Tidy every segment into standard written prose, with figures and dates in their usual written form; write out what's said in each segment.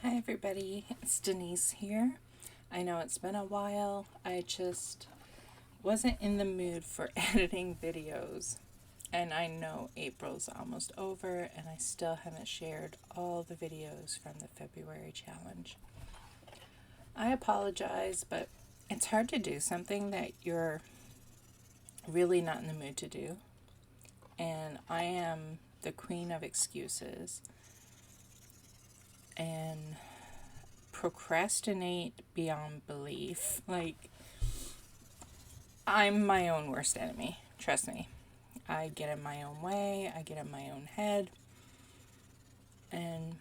Hi everybody, it's Denise here. I know it's been a while. I just wasn't in the mood for editing videos. And I know April's almost over and I still haven't shared all the videos from the February challenge. I apologize, but it's hard to do something that you're really not in the mood to do. And I am the queen of excuses. And procrastinate beyond belief. Like, I'm my own worst enemy. Trust me. I get in my own way, I get in my own head. And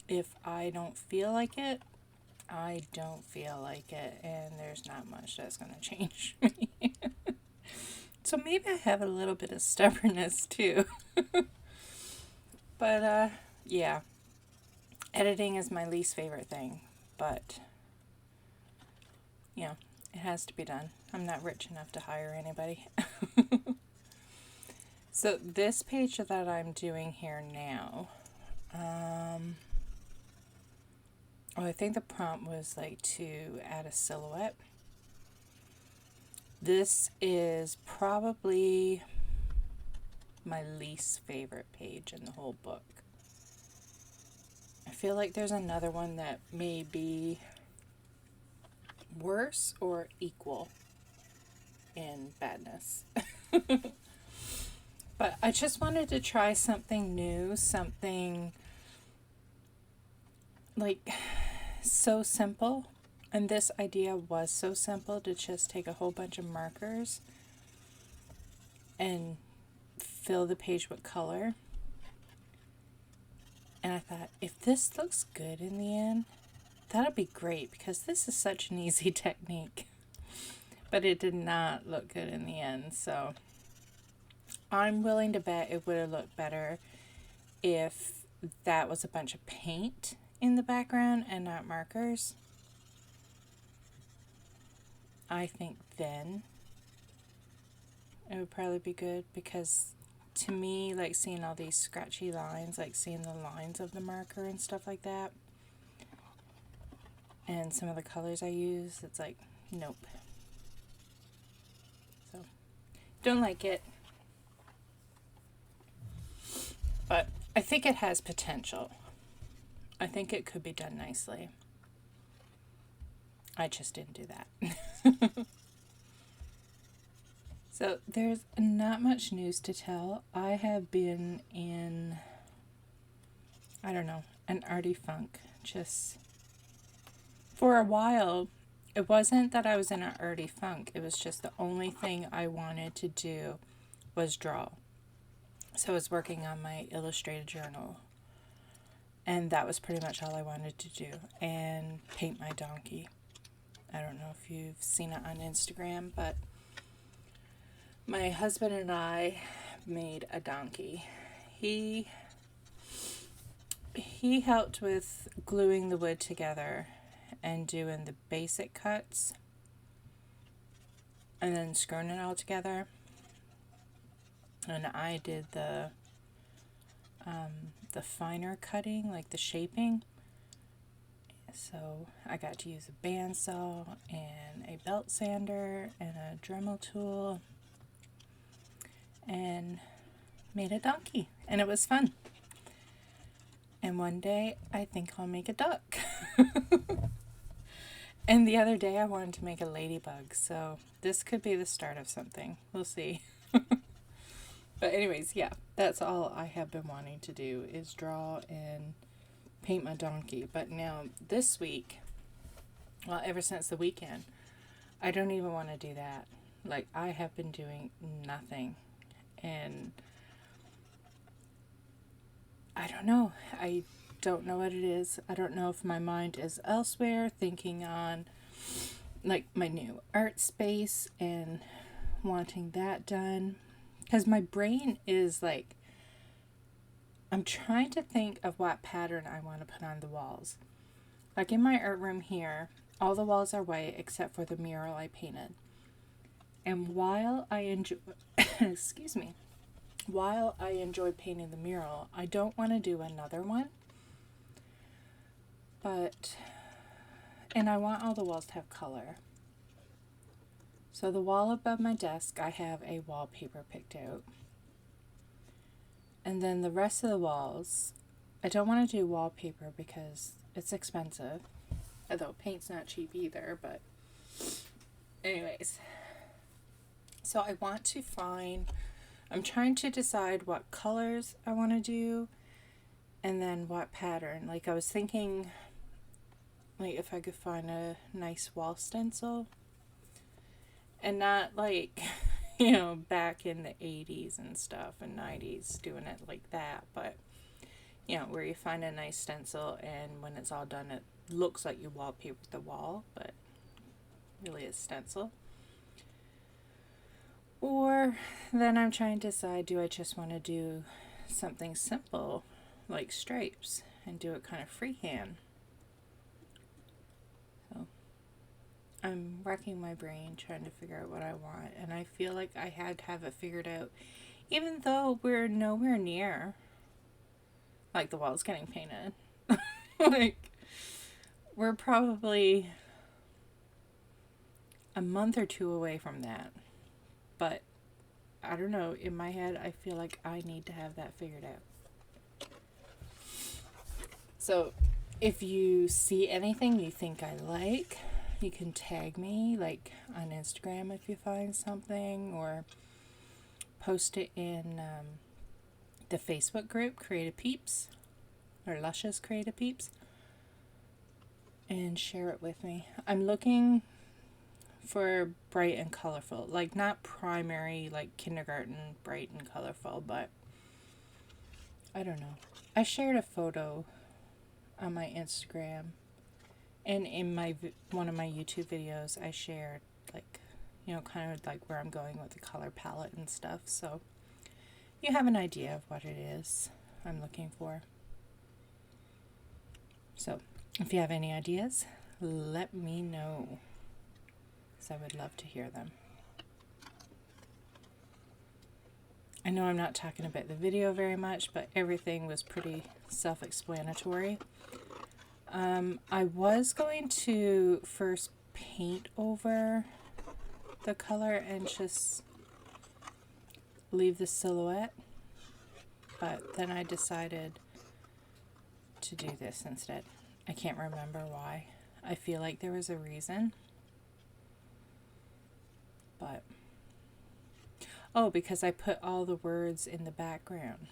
if I don't feel like it, I don't feel like it. And there's not much that's going to change me. So maybe I have a little bit of stubbornness too. But yeah, editing is my least favorite thing. But, it has to be done. I'm not rich enough to hire anybody. So this page that I'm doing here now, I think the prompt was like to add a silhouette. This is probably my least favorite page in the whole book. I feel like there's another one that may be worse or equal in badness. But I just wanted to try something new, something like so simple. And this idea was so simple, to just take a whole bunch of markers and fill the page with color. And I thought, if this looks good in the end, that'll be great, because this is such an easy technique. But it did not look good in the end, so I'm willing to bet it would have looked better if that was a bunch of paint in the background and not markers. I think then it would probably be good, because to me, like, seeing all these scratchy lines, like seeing the lines of the marker and stuff like that, and some of the colors I use, it's like, nope. So, don't like it. But I think it has potential. I think it could be done nicely. I just didn't do that. So there's not much news to tell. I have been in, I don't know, an arty funk. Just for a while, it wasn't that I was in an arty funk. It was just the only thing I wanted to do was draw. So I was working on my illustrated journal. And that was pretty much all I wanted to do. And paint my donkey. I don't know if you've seen it on Instagram, but my husband and I made a donkey. He helped with gluing the wood together and doing the basic cuts and then screwing it all together. And I did the finer cutting, like the shaping. So I got to use a bandsaw and a belt sander and a Dremel tool and made a donkey, and it was fun. And one day I think I'll make a duck. And the other day I wanted to make a ladybug, so this could be the start of something. We'll see. But anyways, yeah, that's all I have been wanting to do, is draw and paint my donkey. But now this week, well, ever since the weekend, I don't even want to do that. Like, I have been doing nothing. And I don't know. I don't know what it is. I don't know if my mind is elsewhere, thinking on like my new art space and wanting that done. Because my brain is like, I'm trying to think of what pattern I want to put on the walls. Like in my art room here, all the walls are white except for the mural I painted. And while I enjoy, excuse me, while I enjoy painting the mural, I don't want to do another one. And I want all the walls to have color. So the wall above my desk, I have a wallpaper picked out. And then the rest of the walls, I don't want to do wallpaper because it's expensive. Although paint's not cheap either, but anyways. So I want to I'm trying to decide what colors I want to do and then what pattern. Like I was thinking, like if I could find a nice wall stencil and not like, back in the 80s and stuff and 90s doing it like that, but where you find a nice stencil and when it's all done it looks like you wallpapered the wall, but really it's stencil. Or then I'm trying to decide, do I just want to do something simple like stripes and do it kind of freehand? So I'm racking my brain trying to figure out what I want, and I feel like I had to have it figured out, even though we're nowhere near like the walls getting painted. Like we're probably a month or two away from that. But I don't know, in my head I feel like I need to have that figured out. So if you see anything you think I like, you can tag me like on Instagram if you find something, or post it in the Facebook group Creative Peeps, or Lush's Creative Peeps, and share it with me. I'm looking for bright and colorful, like not primary like kindergarten bright and colorful, but I don't know. I shared a photo on my Instagram, and in one of my YouTube videos I shared like kind of like where I'm going with the color palette and stuff, so you have an idea of what it is I'm looking for. So if you have any ideas, let me know, because I would love to hear them. I know I'm not talking about the video very much, but everything was pretty self-explanatory. I was going to first paint over the color and just leave the silhouette, but then I decided to do this instead. I can't remember why. I feel like there was a reason, but because I put all the words in the background.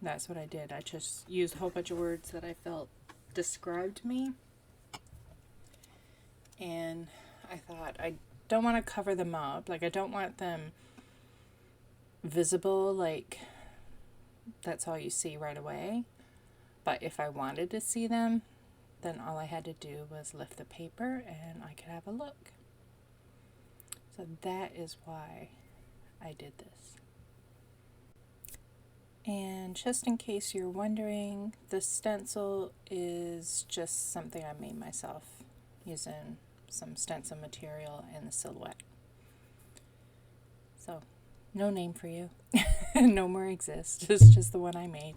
That's what I did. I just used a whole bunch of words that I felt described me, and I thought I don't want to cover them up. Like I don't want them visible, like that's all you see right away. But if I wanted to see them, then all I had to do was lift the paper and I could have a look. So that is why I did this. And just in case you're wondering, the stencil is just something I made myself using some stencil material and the silhouette. So no name for you. No more exists. It's just the one I made.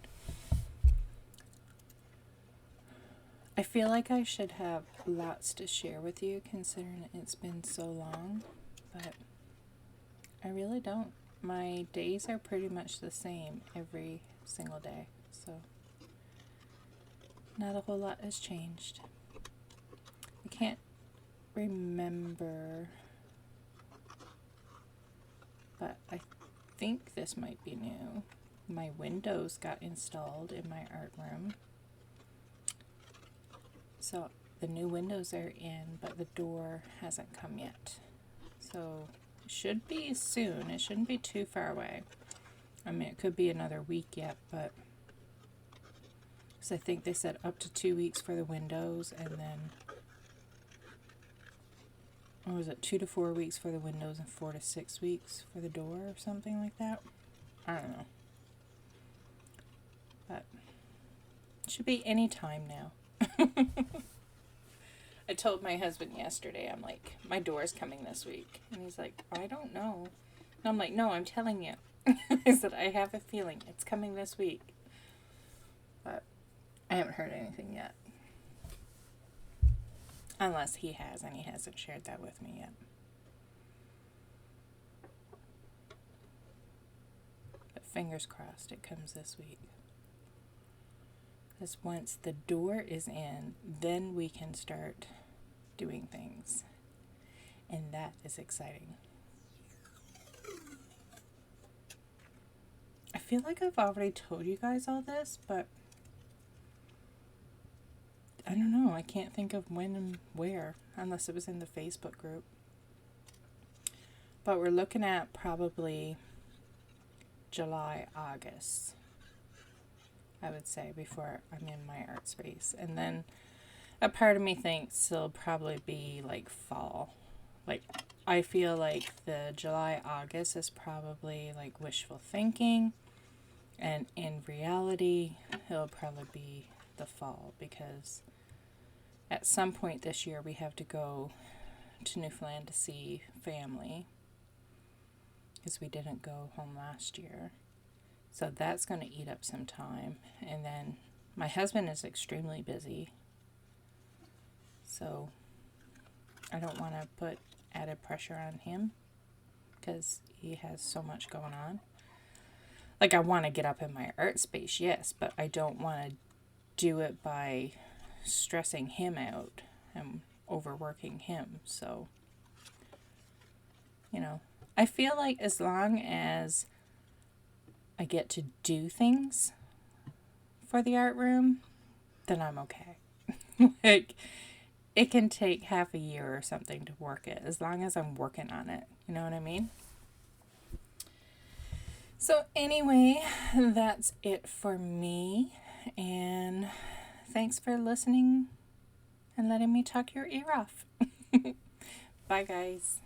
I feel like I should have lots to share with you considering it's been so long, but I really don't. My days are pretty much the same every single day, so not a whole lot has changed. I can't remember, but I think this might be new. My windows got installed in my art room. So the new windows are in, but the door hasn't come yet. So it should be soon. It shouldn't be too far away. I mean, it could be another week yet, but because I think they said up to 2 weeks for the windows, and then, or was it 2 to 4 weeks for the windows and 4 to 6 weeks for the door or something like that? I don't know. But it should be any time now. I told my husband yesterday, I'm like, my door's coming this week. And he's like, I don't know. And I'm like, no, I'm telling you. I said, I have a feeling it's coming this week. But I haven't heard anything yet. Unless he has, and he hasn't shared that with me yet. But fingers crossed it comes this week. Because once the door is in, then we can start doing things. And that is exciting. I feel like I've already told you guys all this, but I don't know. I can't think of when and where, unless it was in the Facebook group. But we're looking at probably July, August, I would say, before I'm in my art space. And then a part of me thinks it'll probably be like fall. Like, I feel like the July, August is probably like wishful thinking. And in reality, it'll probably be the fall, because at some point this year we have to go to Newfoundland to see family, because we didn't go home last year. So that's going to eat up some time. And then my husband is extremely busy, so I don't want to put added pressure on him because he has so much going on. Like, I want to get up in my art space, yes, but I don't want to do it by stressing him out and overworking him. So, you know, I feel like as long as I get to do things for the art room, then I'm okay. Like, it can take half a year or something to work it, as long as I'm working on it. You know what I mean? So anyway, that's it for me. And thanks for listening and letting me talk your ear off. Bye, guys.